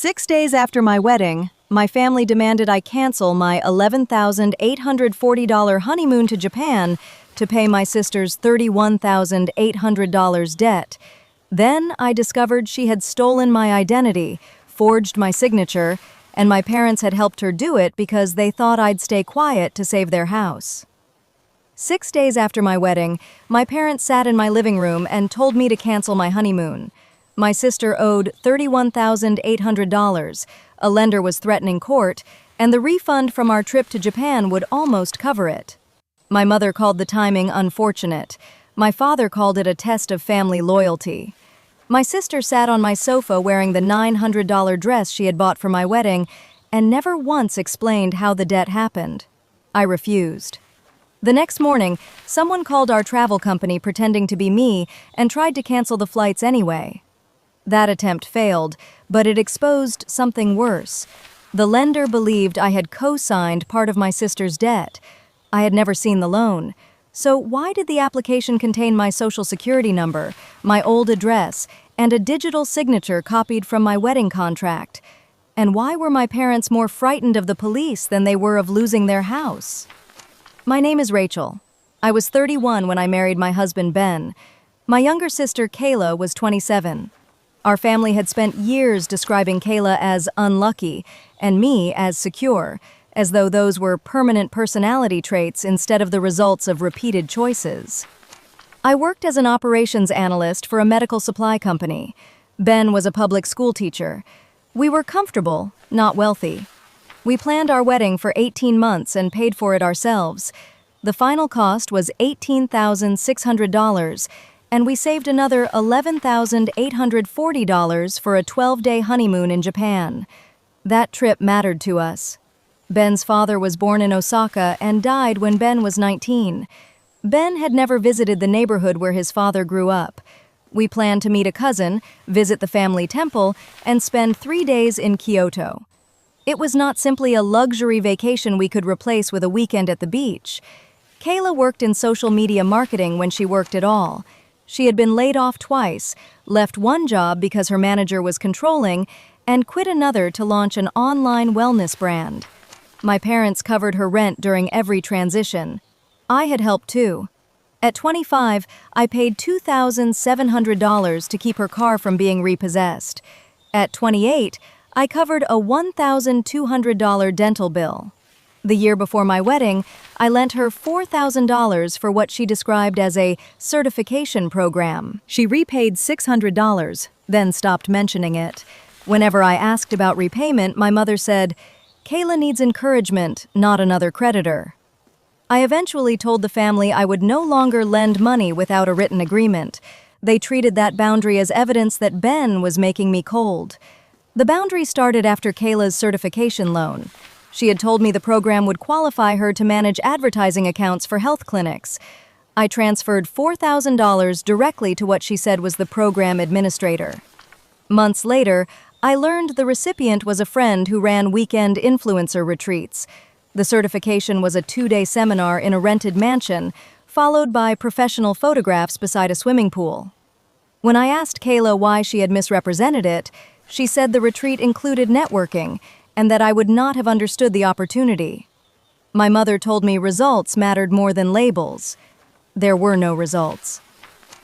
6 days after my wedding, my family demanded I cancel my $11,840 honeymoon to Japan to pay my sister's $31,800 debt. Then I discovered she had stolen my identity, forged my signature, and my parents had helped her do it because they thought I'd stay quiet to save their house. 6 days after my wedding, my parents sat in my living room and told me to cancel my honeymoon. My sister owed $31,800, a lender was threatening court, and the refund from our trip to Japan would almost cover it. My mother called the timing unfortunate. My father called it a test of family loyalty. My sister sat on my sofa wearing the $900 dress she had bought for my wedding and never once explained how the debt happened. I refused. The next morning, someone called our travel company pretending to be me and tried to cancel the flights anyway. That attempt failed, but it exposed something worse. The lender believed I had co-signed part of my sister's debt. I had never seen the loan. So why did the application contain my social security number, my old address, and a digital signature copied from my wedding contract? And why were my parents more frightened of the police than they were of losing their house? My name is Rachel. I was 31 when I married my husband, Ben. My younger sister, Kayla, was 27. Our family had spent years describing Kayla as unlucky and me as secure, as though those were permanent personality traits instead of the results of repeated choices. I worked as an operations analyst for a medical supply company. Ben was a public school teacher. We were comfortable, not wealthy. We planned our wedding for 18 months and paid for it ourselves. The final cost was $18,600, and we saved another $11,840 for a 12-day honeymoon in Japan. That trip mattered to us. Ben's father was born in Osaka and died when Ben was 19. Ben had never visited the neighborhood where his father grew up. We planned to meet a cousin, visit the family temple, and spend 3 days in Kyoto. It was not simply a luxury vacation we could replace with a weekend at the beach. Kayla worked in social media marketing when she worked at all. She had been laid off twice, left one job because her manager was controlling, and quit another to launch an online wellness brand. My parents covered her rent during every transition. I had helped too. At 25, I paid $2,700 to keep her car from being repossessed. At 28, I covered a $1,200 dental bill. The year before my wedding, I lent her $4,000 for what she described as a certification program. She repaid $600, then stopped mentioning it. Whenever I asked about repayment, my mother said, "Kayla needs encouragement, not another creditor." I eventually told the family I would no longer lend money without a written agreement. They treated that boundary as evidence that Ben was making me cold. The boundary started after Kayla's certification loan. She had told me the program would qualify her to manage advertising accounts for health clinics. I transferred $4,000 directly to what she said was the program administrator. Months later, I learned the recipient was a friend who ran weekend influencer retreats. The certification was a 2-day seminar in a rented mansion, followed by professional photographs beside a swimming pool. When I asked Kayla why she had misrepresented it, she said the retreat included networking and that I would not have understood the opportunity. My mother told me results mattered more than labels. There were no results.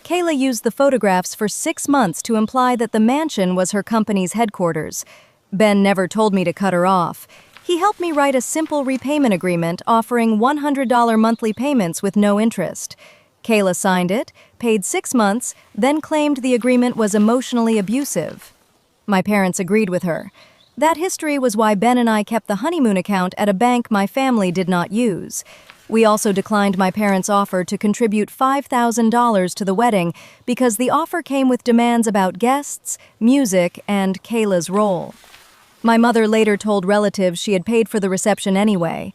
Kayla used the photographs for 6 months to imply that the mansion was her company's headquarters. Ben never told me to cut her off. He helped me write a simple repayment agreement offering $100 monthly payments with no interest. Kayla signed it, paid 6 months, then claimed the agreement was emotionally abusive. My parents agreed with her. That history was why Ben and I kept the honeymoon account at a bank my family did not use. We also declined my parents' offer to contribute $5,000 to the wedding because the offer came with demands about guests, music, and Kayla's role. My mother later told relatives she had paid for the reception anyway.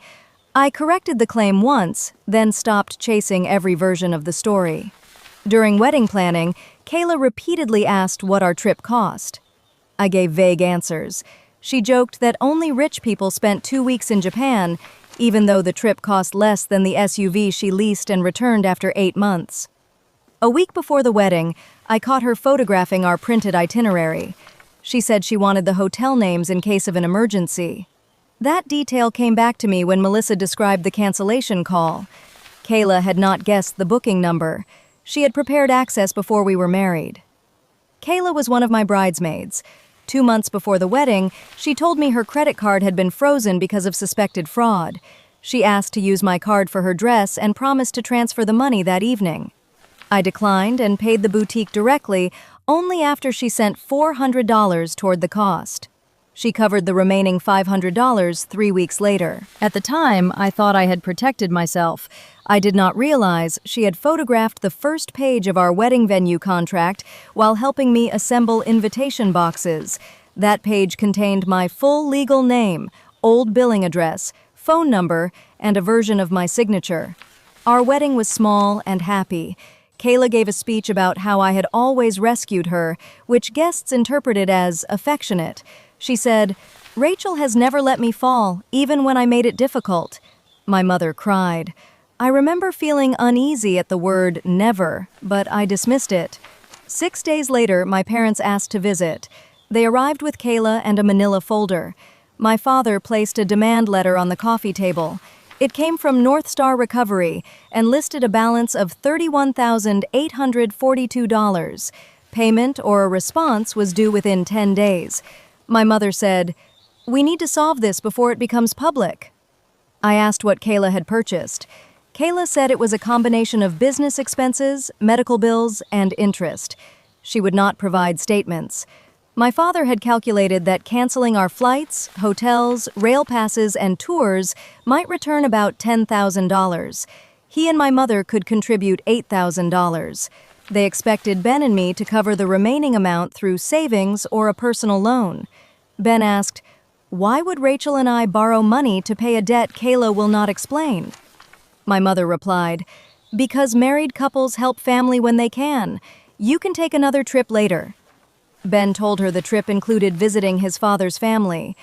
I corrected the claim once, then stopped chasing every version of the story. During wedding planning, Kayla repeatedly asked what our trip cost. I gave vague answers. She joked that only rich people spent 2 weeks in Japan, even though the trip cost less than the SUV she leased and returned after 8 months. A week before the wedding, I caught her photographing our printed itinerary. She said she wanted the hotel names in case of an emergency. That detail came back to me when Melissa described the cancellation call. Kayla had not guessed the booking number. She had prepared access before we were married. Kayla was one of my bridesmaids. 2 months before the wedding, she told me her credit card had been frozen because of suspected fraud. She asked to use my card for her dress and promised to transfer the money that evening. I declined and paid the boutique directly only after she sent $400 toward the cost. She covered the remaining $500 3 weeks later. At the time, I thought I had protected myself. I did not realize she had photographed the first page of our wedding venue contract while helping me assemble invitation boxes. That page contained my full legal name, old billing address, phone number, and a version of my signature. Our wedding was small and happy. Kayla gave a speech about how I had always rescued her, which guests interpreted as affectionate. She said, "Rachel has never let me fall, even when I made it difficult." My mother cried. I remember feeling uneasy at the word never, but I dismissed it. 6 days later, my parents asked to visit. They arrived with Kayla and a manila folder. My father placed a demand letter on the coffee table. It came from North Star Recovery and listed a balance of $31,842. Payment or a response was due within 10 days. My mother said, "We need to solve this before it becomes public." I asked what Kayla had purchased. Kayla said it was a combination of business expenses, medical bills, and interest. She would not provide statements. My father had calculated that canceling our flights, hotels, rail passes, and tours might return about $10,000. He and my mother could contribute $8,000. They expected Ben and me to cover the remaining amount through savings or a personal loan. Ben asked, "Why would Rachel and I borrow money to pay a debt Kayla will not explain?" My mother replied, "Because married couples help family when they can. You can take another trip later." Ben told her the trip included visiting his father's family.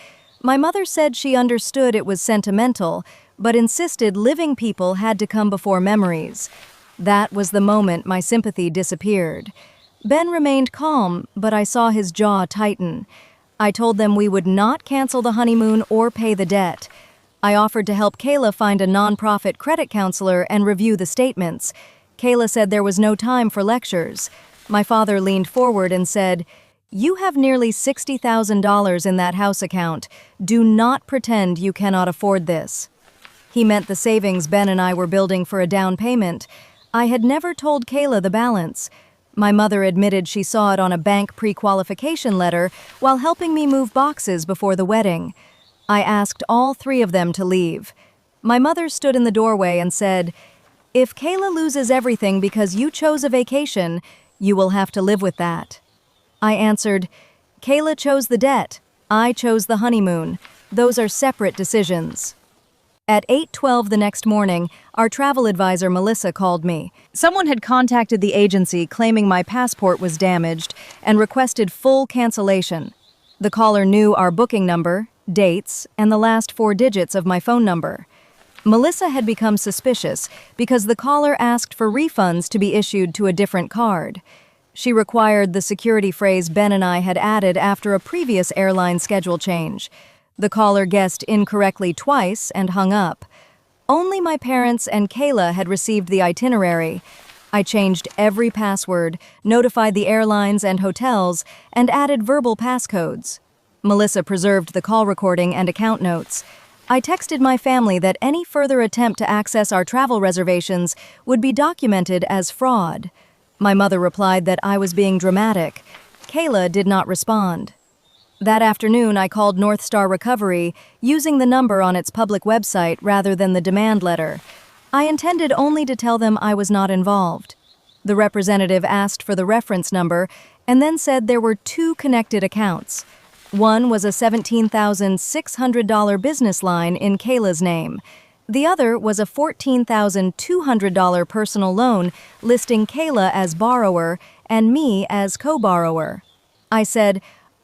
My mother said she understood it was sentimental, but insisted living people had to come before memories. That was the moment my sympathy disappeared. Ben remained calm, but I saw his jaw tighten. I told them we would not cancel the honeymoon or pay the debt. I offered to help Kayla find a nonprofit credit counselor and review the statements. Kayla said there was no time for lectures. My father leaned forward and said, "You have nearly $60,000 in that house account. Do not pretend you cannot afford this." He meant the savings Ben and I were building for a down payment. I had never told Kayla the balance. My mother admitted she saw it on a bank pre-qualification letter while helping me move boxes before the wedding. I asked all 3 of them to leave. My mother stood in the doorway and said, "If Kayla loses everything because you chose a vacation, you will have to live with that." I answered, "Kayla chose the debt. I chose the honeymoon. Those are separate decisions." At 8:12 the next morning, our travel advisor Melissa called me. Someone had contacted the agency claiming my passport was damaged and requested full cancellation. The caller knew our booking number, dates, and the last 4 digits of my phone number. Melissa had become suspicious because the caller asked for refunds to be issued to a different card. She required the security phrase Ben and I had added after a previous airline schedule change. The caller guessed incorrectly twice and hung up. Only my parents and Kayla had received the itinerary. I changed every password, notified the airlines and hotels, and added verbal passcodes. Melissa preserved the call recording and account notes. I texted my family that any further attempt to access our travel reservations would be documented as fraud. My mother replied that I was being dramatic. Kayla did not respond. That afternoon, I called North Star Recovery, using the number on its public website rather than the demand letter. I intended only to tell them I was not involved. The representative asked for the reference number and then said there were 2 connected accounts. One was a $17,600 business line in Kayla's name. The other was a $14,200 personal loan listing Kayla as borrower and me as co-borrower. I said,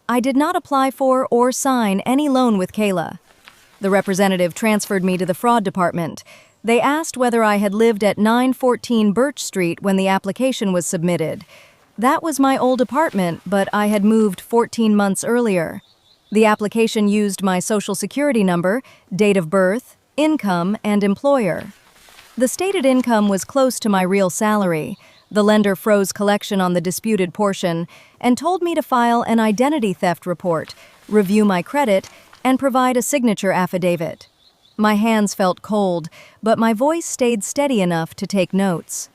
"I did not apply for or sign any loan with Kayla." The representative transferred me to the fraud department. They asked whether I had lived at 914 Birch Street when the application was submitted. That was my old apartment, but I had moved 14 months earlier. The application used my social security number, date of birth, income, and employer. The stated income was close to my real salary. The lender froze collection on the disputed portion and told me to file an identity theft report, review my credit, and provide a signature affidavit. My hands felt cold, but my voice stayed steady enough to take notes.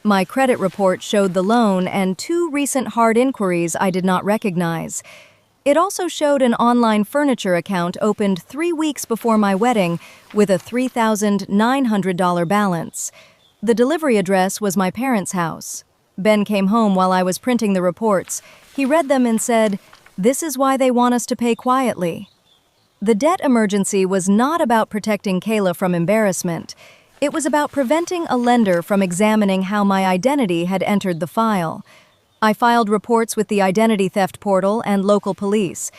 My credit report showed the loan and 2 recent hard inquiries I did not recognize. It also showed an online furniture account opened 3 weeks before my wedding with a $3,900 balance. The delivery address was my parents' house. Ben came home while I was printing the reports. He read them and said, "This is why they want us to pay quietly." The debt emergency was not about protecting Kayla from embarrassment. It was about preventing a lender from examining how my identity had entered the file. I filed reports with the identity theft portal and local police.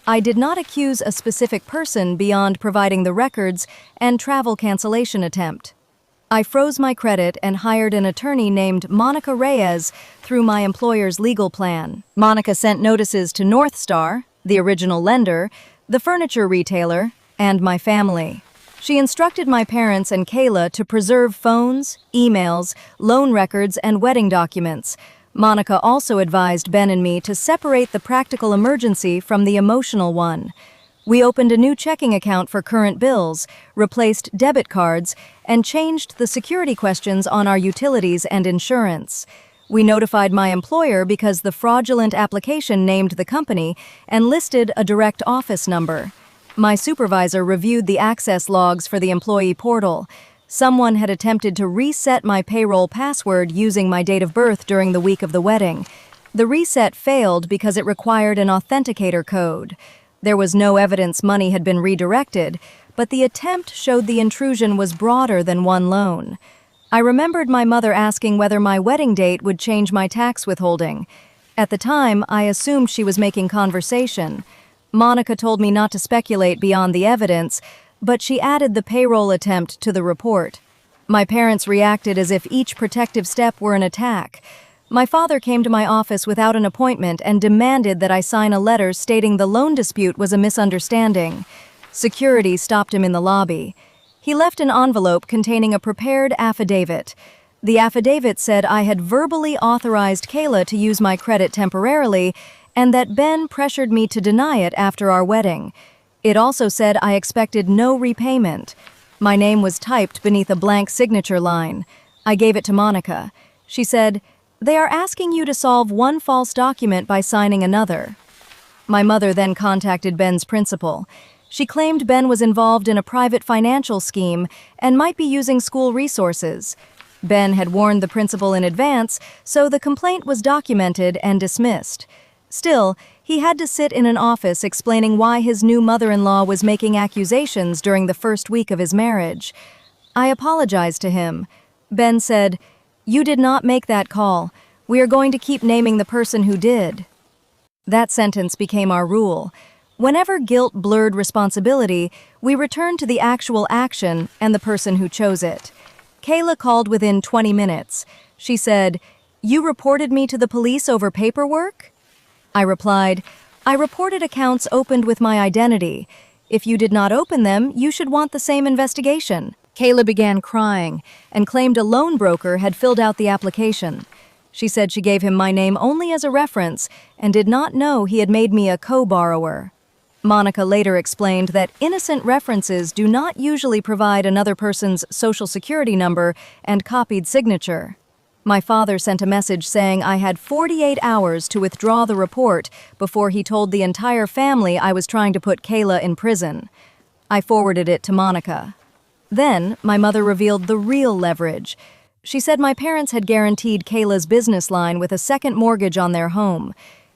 I did not accuse a specific person beyond providing the records and travel cancellation attempt. I froze my credit and hired an attorney named Monica Reyes through my employer's legal plan. Monica sent notices to North Star, the original lender, the furniture retailer, and my family. She instructed my parents and Kayla to preserve phones, emails, loan records, and wedding documents. Monica also advised Ben and me to separate the practical emergency from the emotional one. We opened a new checking account for current bills, replaced debit cards, and changed the security questions on our utilities and insurance. We notified my employer because the fraudulent application named the company and listed a direct office number. My supervisor reviewed the access logs for the employee portal. Someone had attempted to reset my payroll password using my date of birth during the week of the wedding. The reset failed because it required an authenticator code. There was no evidence money had been redirected, but the attempt showed the intrusion was broader than one loan. I remembered my mother asking whether my wedding date would change my tax withholding. At the time, I assumed she was making conversation. Monica told me not to speculate beyond the evidence, but she added the payroll attempt to the report. My parents reacted as if each protective step were an attack. My father came to my office without an appointment and demanded that I sign a letter stating the loan dispute was a misunderstanding. Security stopped him in the lobby. He left an envelope containing a prepared affidavit. The affidavit said I had verbally authorized Kayla to use my credit temporarily and that Ben pressured me to deny it after our wedding. It also said I expected no repayment. My name was typed beneath a blank signature line. I gave it to Monica. She said, "They are asking you to solve one false document by signing another." My mother then contacted Ben's principal. She claimed Ben was involved in a private financial scheme and might be using school resources. Ben had warned the principal in advance, so the complaint was documented and dismissed. Still, he had to sit in an office explaining why his new mother-in-law was making accusations during the first week of his marriage. I apologized to him. Ben said, "You did not make that call. We are going to keep naming the person who did." That sentence became our rule. Whenever guilt blurred responsibility, we returned to the actual action and the person who chose it. Kayla called within 20 minutes. She said, "You reported me to the police over paperwork?" I replied, "I reported accounts opened with my identity. If you did not open them, you should want the same investigation." Kayla began crying and claimed a loan broker had filled out the application. She said she gave him my name only as a reference and did not know he had made me a co-borrower. Monica later explained that innocent references do not usually provide another person's social security number and copied signature. My father sent a message saying I had 48 hours to withdraw the report before he told the entire family I was trying to put Kayla in prison. I forwarded it to Monica. Then, my mother revealed the real leverage. She said my parents had guaranteed Kayla's business line with a second mortgage on their home.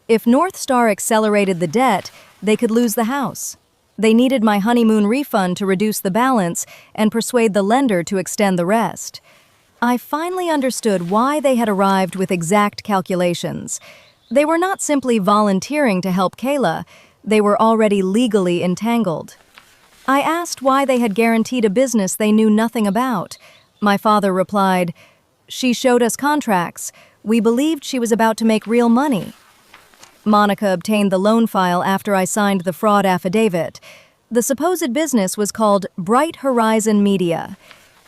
If North Star accelerated the debt, they could lose the house. They needed my honeymoon refund to reduce the balance and persuade the lender to extend the rest. I finally understood why they had arrived with exact calculations. They were not simply volunteering to help Kayla, they were already legally entangled. I asked why they had guaranteed a business they knew nothing about. My father replied, "She showed us contracts. We believed she was about to make real money. Monica obtained the loan file after I signed the fraud affidavit. The supposed business was called Bright Horizon Media.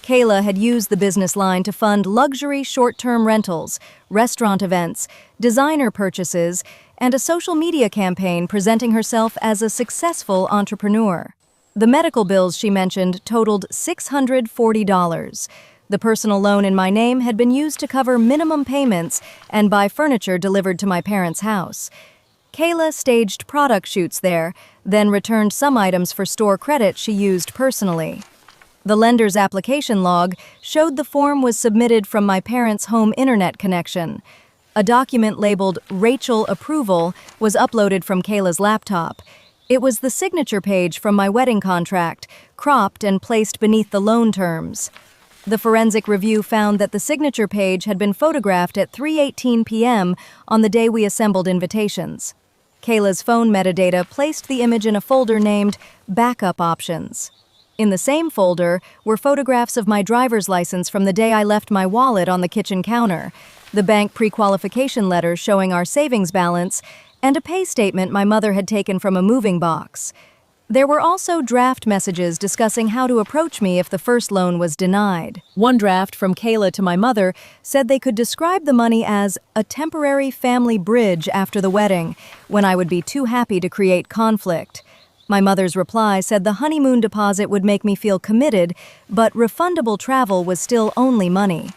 Kayla had used the business line to fund luxury short-term rentals, restaurant events, designer purchases, and a social media campaign presenting herself as a successful entrepreneur. The medical bills she mentioned totaled $640. The personal loan in my name had been used to cover minimum payments and buy furniture delivered to my parents' house. Kayla staged product shoots there, then returned some items for store credit she used personally. The lender's application log showed the form was submitted from my parents' home internet connection. A document labeled Rachel Approval was uploaded from Kayla's laptop. It was the signature page from my wedding contract, cropped and placed beneath the loan terms. The forensic review found that the signature page had been photographed at 3:18 p.m. on the day we assembled invitations. Kayla's phone metadata placed the image in a folder named Backup Options. In the same folder were photographs of my driver's license from the day I left my wallet on the kitchen counter, the bank pre-qualification letter showing our savings balance, and a pay statement my mother had taken from a moving box. There were also draft messages discussing how to approach me if the first loan was denied. One draft from Kayla to my mother said they could describe the money as a temporary family bridge after the wedding, when I would be too happy to create conflict. My mother's reply said the honeymoon deposit would make me feel committed, but refundable travel was still only money.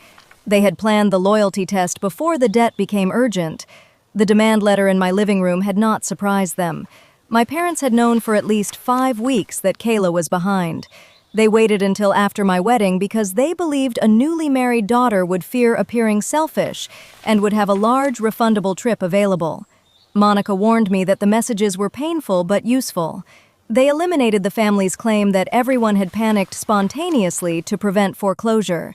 They had planned the loyalty test before the debt became urgent. The demand letter in my living room had not surprised them. My parents had known for at least 5 weeks that Kayla was behind. They waited until after my wedding because they believed a newly married daughter would fear appearing selfish and would have a large refundable trip available. Monica warned me that the messages were painful but useful. They eliminated the family's claim that everyone had panicked spontaneously to prevent foreclosure.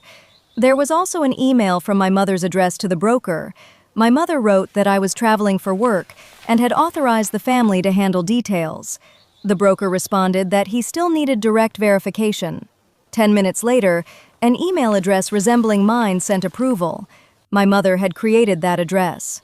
There was also an email from my mother's address to the broker. My mother wrote that I was traveling for work and had authorized the family to handle details. The broker responded that he still needed direct verification. 10 minutes later, an email address resembling mine sent approval. My mother had created that address.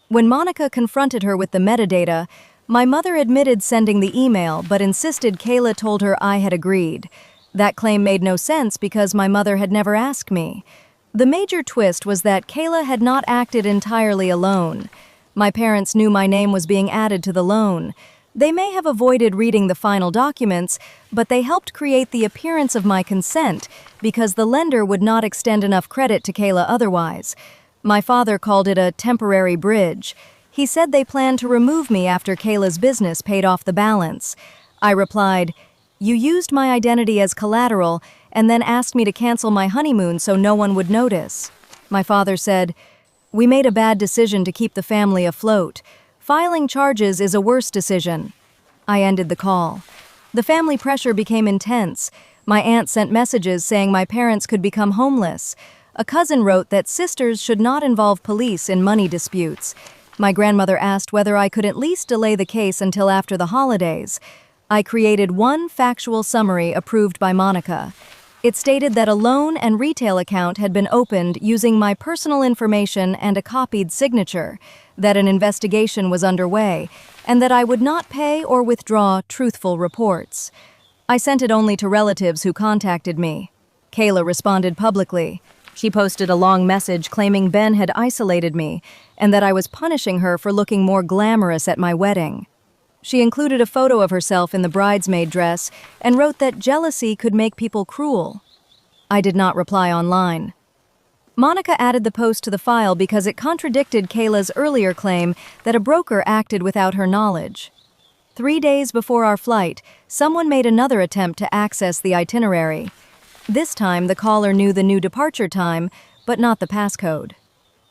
When Monica confronted her with the metadata, my mother admitted sending the email but insisted Kayla told her I had agreed. That claim made no sense because my mother had never asked me. The major twist was that Kayla had not acted entirely alone. My parents knew my name was being added to the loan. They may have avoided reading the final documents, but they helped create the appearance of my consent because the lender would not extend enough credit to Kayla otherwise. My father called it a temporary bridge. He said they planned to remove me after Kayla's business paid off the balance. I replied, "You used my identity as collateral and then asked me to cancel my honeymoon so no one would notice." My father said, "We made a bad decision to keep the family afloat. Filing charges is a worse decision." I ended the call. The family pressure became intense. My aunt sent messages saying my parents could become homeless. A cousin wrote that sisters should not involve police in money disputes. My grandmother asked whether I could at least delay the case until after the holidays. I created one factual summary approved by Monica. It stated that a loan and retail account had been opened using my personal information and a copied signature, that an investigation was underway, and that I would not pay or withdraw truthful reports. I sent it only to relatives who contacted me. Kayla responded publicly. She posted a long message claiming Ben had isolated me and that I was punishing her for looking more glamorous at my wedding. She included a photo of herself in the bridesmaid dress and wrote that jealousy could make people cruel. I did not reply online. Monica added the post to the file because it contradicted Kayla's earlier claim that a broker acted without her knowledge. 3 days before our flight, someone made another attempt to access the itinerary. This time, the caller knew the new departure time, but not the passcode.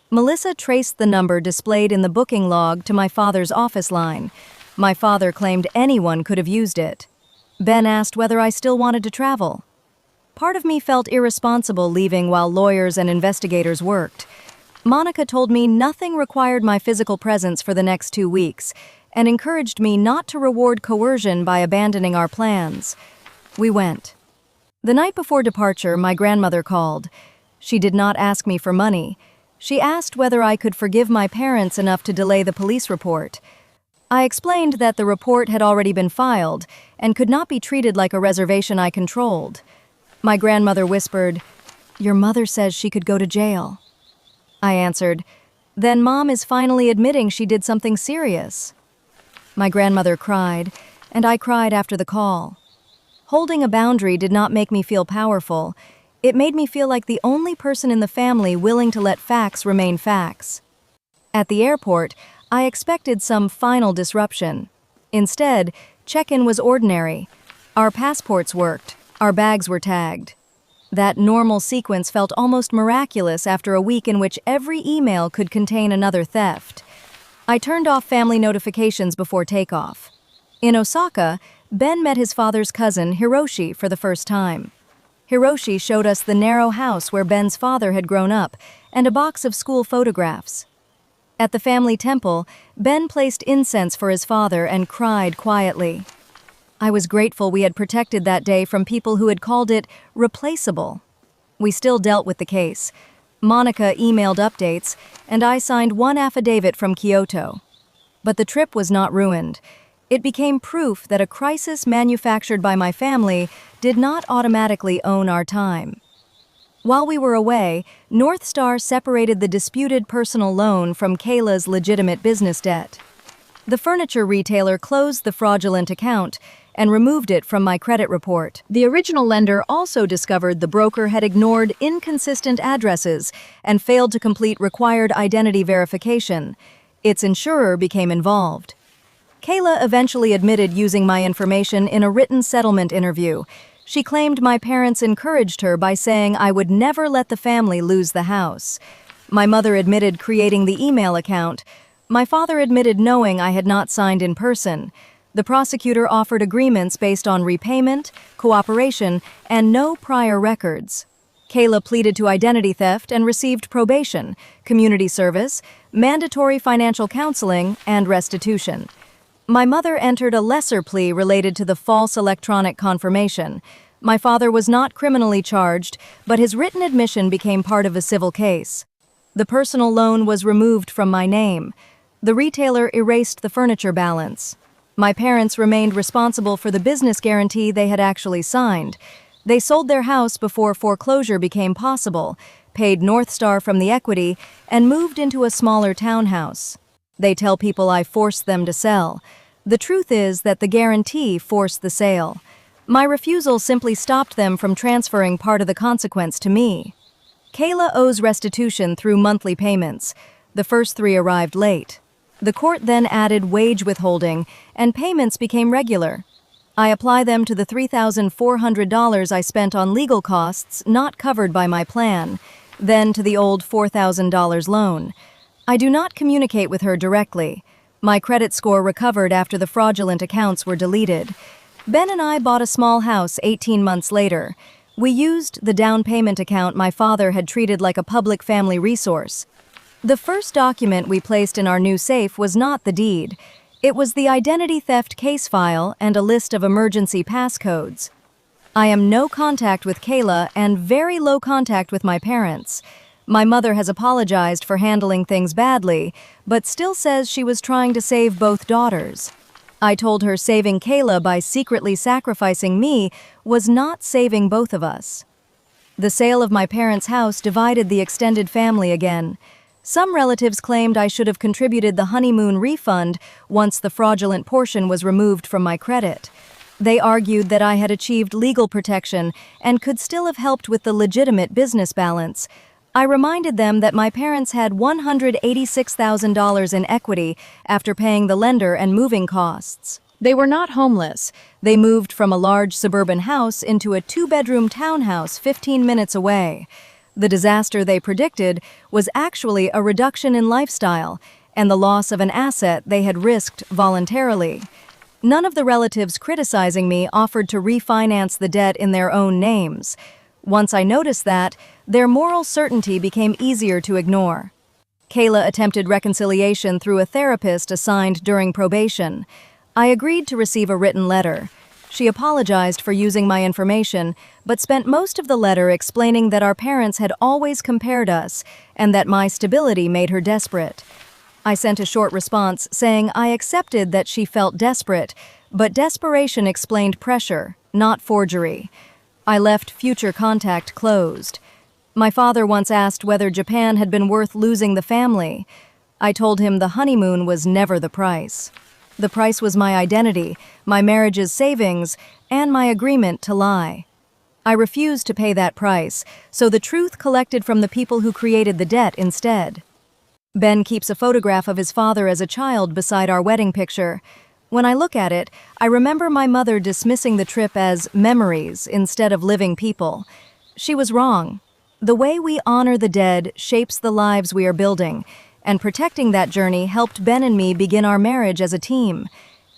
Melissa traced the number displayed in the booking log to my father's office line. My father claimed anyone could have used it. Ben asked whether I still wanted to travel. Part of me felt irresponsible leaving while lawyers and investigators worked. Monica told me nothing required my physical presence for the next 2 weeks and encouraged me not to reward coercion by abandoning our plans. We went. The night before departure, my grandmother called. She did not ask me for money. She asked whether I could forgive my parents enough to delay the police report. I explained that the report had already been filed and could not be treated like a reservation I controlled. My grandmother whispered, "Your mother says she could go to jail." I answered, "Then Mom is finally admitting she did something serious." My grandmother cried, and I cried after the call. Holding a boundary did not make me feel powerful. It made me feel like the only person in the family willing to let facts remain facts. At the airport, I expected some final disruption. Instead, check-in was ordinary. Our passports worked. Our bags were tagged. That normal sequence felt almost miraculous after a week in which every email could contain another theft. I turned off family notifications before takeoff. In Osaka, Ben met his father's cousin, Hiroshi, for the first time. Hiroshi showed us the narrow house where Ben's father had grown up and a box of school photographs. At the family temple, Ben placed incense for his father and cried quietly. I was grateful we had protected that day from people who had called it replaceable. We still dealt with the case. Monica emailed updates, and I signed one affidavit from Kyoto. But the trip was not ruined. It became proof that a crisis manufactured by my family did not automatically own our time. While we were away, North Star separated the disputed personal loan from Kayla's legitimate business debt. The furniture retailer closed the fraudulent account and removed it from my credit report. The original lender also discovered the broker had ignored inconsistent addresses and failed to complete required identity verification. Its insurer became involved. Kayla eventually admitted using my information in a written settlement interview. She claimed my parents encouraged her by saying I would never let the family lose the house. My mother admitted creating the email account. My father admitted knowing I had not signed in person. The prosecutor offered agreements based on repayment, cooperation, and no prior records. Kayla pleaded to identity theft and received probation, community service, mandatory financial counseling, and restitution. My mother entered a lesser plea related to the false electronic confirmation. My father was not criminally charged, but his written admission became part of a civil case. The personal loan was removed from my name. The retailer erased the furniture balance. My parents remained responsible for the business guarantee they had actually signed. They sold their house before foreclosure became possible, paid North Star from the equity, and moved into a smaller townhouse. They tell people I forced them to sell. The truth is that the guarantee forced the sale. My refusal simply stopped them from transferring part of the consequence to me. Kayla owes restitution through monthly payments. The first 3 arrived late. The court then added wage withholding, and payments became regular. I apply them to the $3,400 I spent on legal costs not covered by my plan, then to the old $4,000 loan. I do not communicate with her directly. My credit score recovered after the fraudulent accounts were deleted. Ben and I bought a small house 18 months later. We used the down payment account my father had treated like a public family resource. The first document we placed in our new safe was not the deed. It was the identity theft case file and a list of emergency passcodes. I am no contact with Kayla and very low contact with my parents. My mother has apologized for handling things badly, but still says she was trying to save both daughters. I told her saving Kayla by secretly sacrificing me was not saving both of us. The sale of my parents' house divided the extended family again. Some relatives claimed I should have contributed the honeymoon refund once the fraudulent portion was removed from my credit. They argued that I had achieved legal protection and could still have helped with the legitimate business balance. I reminded them that my parents had $186,000 in equity after paying the lender and moving costs. They were not homeless. They moved from a large suburban house into a 2-bedroom townhouse 15 minutes away. The disaster they predicted was actually a reduction in lifestyle and the loss of an asset they had risked voluntarily. None of the relatives criticizing me offered to refinance the debt in their own names. Once I noticed that, their moral certainty became easier to ignore. Kayla attempted reconciliation through a therapist assigned during probation. I agreed to receive a written letter. She apologized for using my information, but spent most of the letter explaining that our parents had always compared us and that my stability made her desperate. I sent a short response saying I accepted that she felt desperate, but desperation explained pressure, not forgery. I left future contact closed. My father once asked whether Japan had been worth losing the family. I told him the honeymoon was never the price. The price was my identity, my marriage's savings, and my agreement to lie. I refused to pay that price, so the truth collected from the people who created the debt instead. Ben keeps a photograph of his father as a child beside our wedding picture. When I look at it, I remember my mother dismissing the trip as memories instead of living people. She was wrong. The way we honor the dead shapes the lives we are building, and protecting that journey helped Ben and me begin our marriage as a team.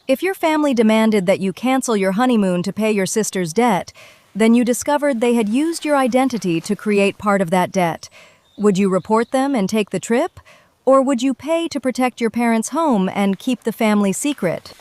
If your family demanded that you cancel your honeymoon to pay your sister's debt, then you discovered they had used your identity to create part of that debt. Would you report them and take the trip? Or would you pay to protect your parents' home and keep the family secret?